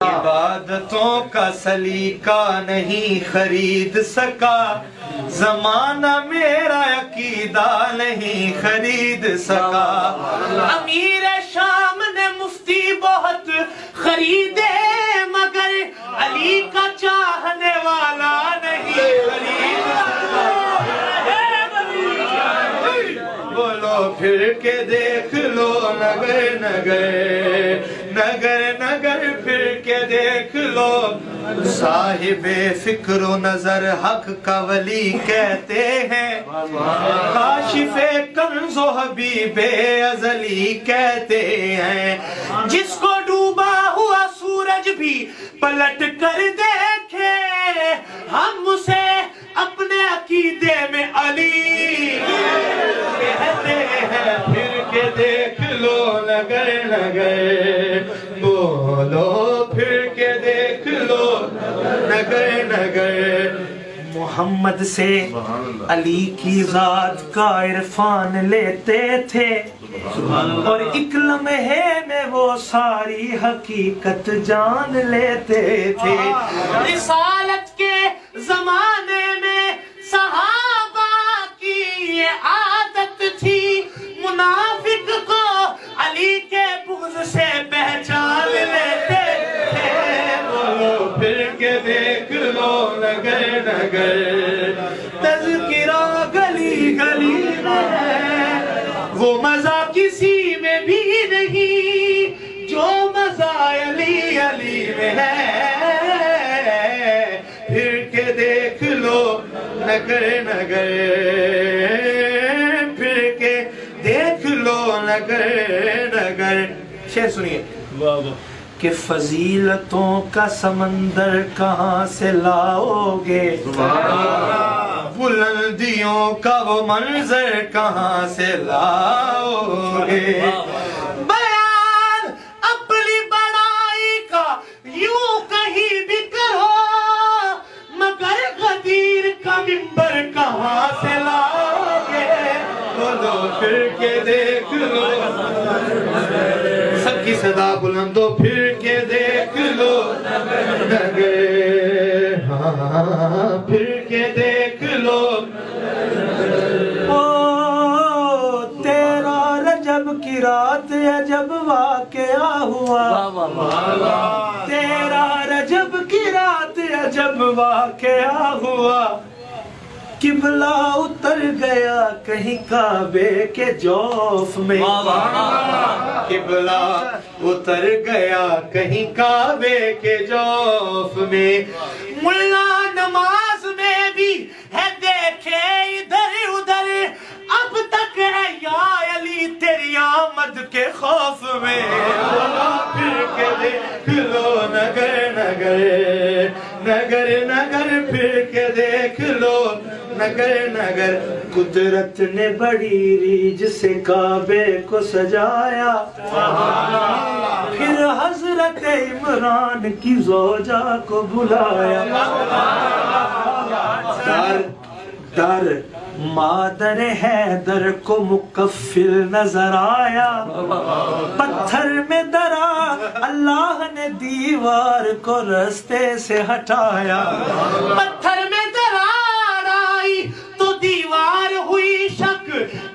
عبادتوں کا سلیقہ نہیں خرید سکا، زمانہ میرا عقیدہ نہیں خرید سکا۔ امیر شام نے مفتی بہت خریدے، مگر علی کا چاہنے والا نہیں خرید سکا۔ بولو پھر کے دیکھ لو نگر نگر، نگر نگر پھر کے دیکھ لو، صاحب فکر و نظر حق کا ولی کہتے ہیں، کاشف کنز و حبیب ازلی کہتے ہیں، جس کو ڈوبا ہوا سورج بھی پلٹ کر دیکھے، ہم اسے اپنے عقیدے میں علی کہتے ہیں۔ پھر کے دیکھ لو نگر نگر، بولو پھر کے دیکھ لو نگر نگر۔ محمد سے علی کی ذات کا عرفان لیتے تھے، اور ایک لمحے میں وہ ساری حقیقت جان لیتے تھے۔ رسالت کے زمانے میں صحابہ کی یہ عادت تھی، منافق کو علی کے بغض سے پہچان لیتے تھے۔ بولو پھر کے دیکھ لو نگر نگر، تذکرہ گلی گلی میں، وہ مزہ کسی میں بھی نہیں جو مزہ علی علی میں ہے۔ پھر کے دیکھ لو نگر نگر، پھر کے دیکھ لو نگر نگر۔ شعر سنیے کہ فضیلتوں کا سمندر کہاں سے لاؤ گے، بلندیوں کا وہ منظر کہاں سے لاؤ گے، بیان اپنی بڑائی کا یوں کہیں بھی کرو، مگر غدیر کا منبر کہاں سے لاؤ گے۔ بولو پھر کے دیکھ لو، سب کی صدا بلند ہو، پھر کے دیکھ لو نگر، ہاں پھر کے دیکھ لو۔ او تیرا رجب کی رات عجب واقعہ ہوا، تیرا رجب کی رات عجب واقعہ ہوا، قبلہ اتر گیا کہیں کعبے کے جوف میں، قبلہ اتر گیا کہیں کعبے کے جوف میں، ملا نماز میں بھی ہے دیکھے ادھر ادھر، اب تک ہے یا علی تیری آمد کے خوف میں۔ پھر کے دیکھ لو نگر نگر، نگر نگر پھر کے دیکھ لو نگر نگر۔ قدرت نے بڑی ریج سے کعبے کو سجایا، پھر حضرت عمران کی زوجہ کو بلایا، در مادر حیدر کو مکفل نظر آیا، پتھر میں درا اللہ نے دیوار کو رستے سے ہٹایا، پتھر میں درار آئی تو دیوار ہوئی شک،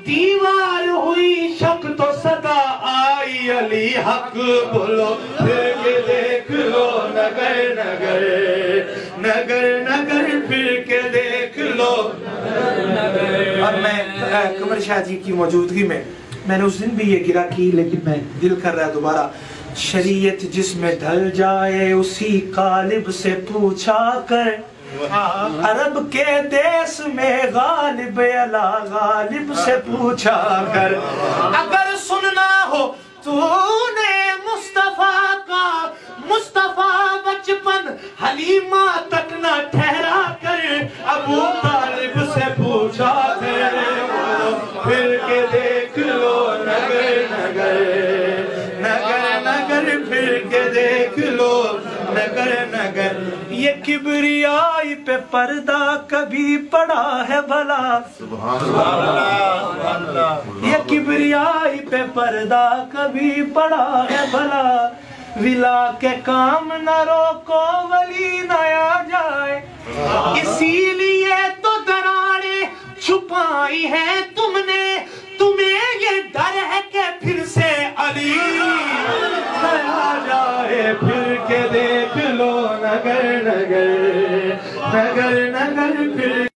دیوار ہوئی شک تو صدا آئی علی حق۔ بولو پھر کے دیکھ لو نگر نگر، نگر نگر پھر کے دیکھ لو۔ اور میں قمر شاہ جی کی موجودگی میں نے اس دن بھی یہ گرا کی، لیکن میں دل کر رہا دوبارہ، شریعت جس میں ڈھل جائے اسی قالب سے پوچھا کر، عرب کے دیس میں غالب الا غالب سے پوچھا کر، اگر سننا ہو تو نے مصطفیٰ کا، مصطفیٰ بچپن حلیمہ تک نہ ٹھہرا کر، ابو طالب سے پوچھا کر۔ پھر کے دیکھ لو نگر نگر، نگر نگر پھر کے دیکھ لو نگر نگر۔ یہ کبریائی پہ پردہ کبھی پڑا ہے بھلا، یہ کبریائی پہ پردہ کبھی پڑا ہے بھلا، ولا کے کام نہ روکو ولی نہ آ جائے، اسی لیے تو دراڑیں چھپائی ہے تم نے، تمہیں یہ ڈر ہے کہ پھر سے علی نہ آ جائے، پھر کے دیکھ لو نگر نگر نگر نگر پھر